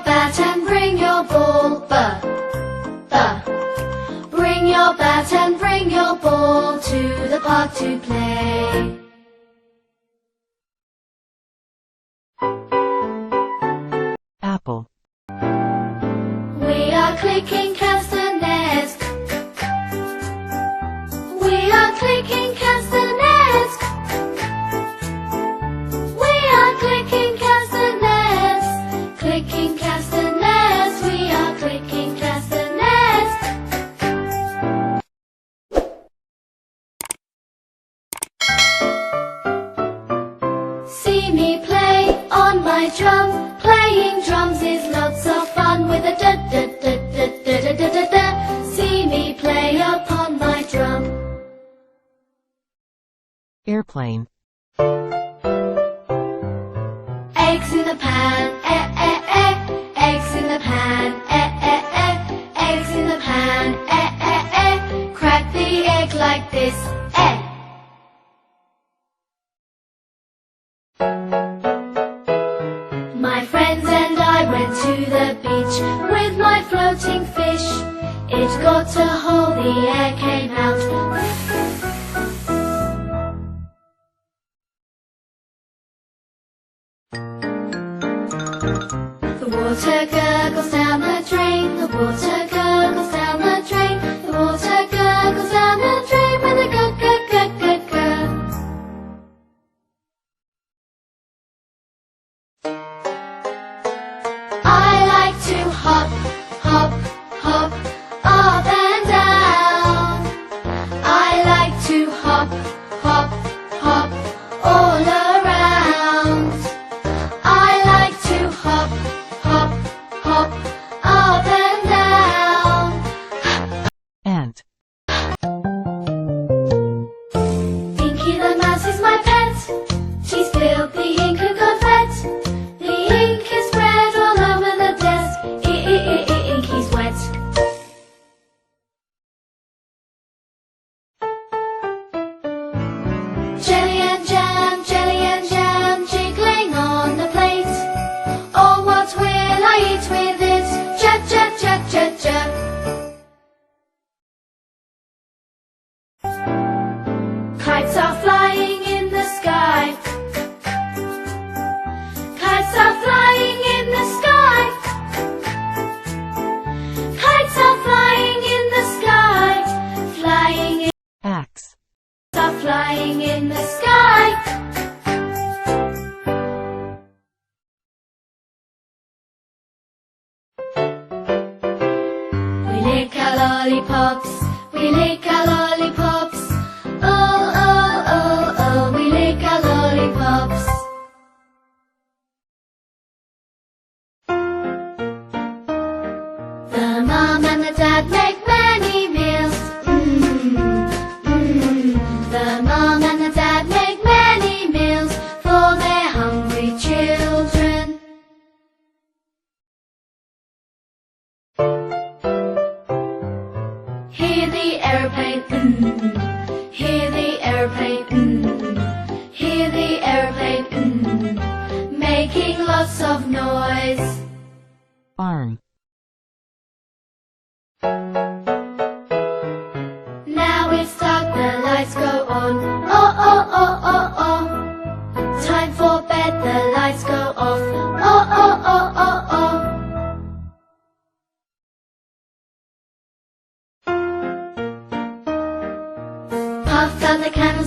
bat and bring your ball. Bring your bat and bring your ball to the park to play. Apple. We are clicking castanets. We are clicking castanets. We are clicking castanets. Clicking castanets. We are clicking castanets. See me play on my drum. Playing drums is lots of fun with a da da da da da da da da da. See me play upon my drum. Airplane. Eggs in the pan, eh eh eh. Eggs in the pan, eh eh eh. Eggs in the pan, eh eh eh. Crack the egg like this, eh. My friends and I went to the beach with my floating fish. It got a hole, the air came out. The water gurgles down the drain. The water gurgles down the drain. The water gurgles down the drain with a gurg gurg gurg gurg gurg. I like to hop, hop, hop, up and down. I like to hop, hop, hop, all around. I like to hop, hop, hop, up and down. Ant. Inky the mouse is my pet. She's filled the ink with confet. The ink is spread all over the desk. Inky's wet. Jelly and jam, jiggling on the plate. Oh, what will I eat with it? Jab, jab, jab, jab, jab. Kites are flying in the sky. Kites are flying in the sky. Kites are flying in the sky. Flying in Axe. are flying in the sky. We lick our lollipops. We lick our lollipops. Oh, oh, oh, oh, we lick our lollipops. The mom and the dad make many meals. The mom and the dad make many meals for their hungry children. Hear the airplane, hear the airplane, hear the airplane, making lots of noise. Barn. Now it's dark, the lights go on. Oh, oh, oh, oh, oh. Time for bed, the lights go off. Oh, oh, oh, oh, oh. Puff down the candle.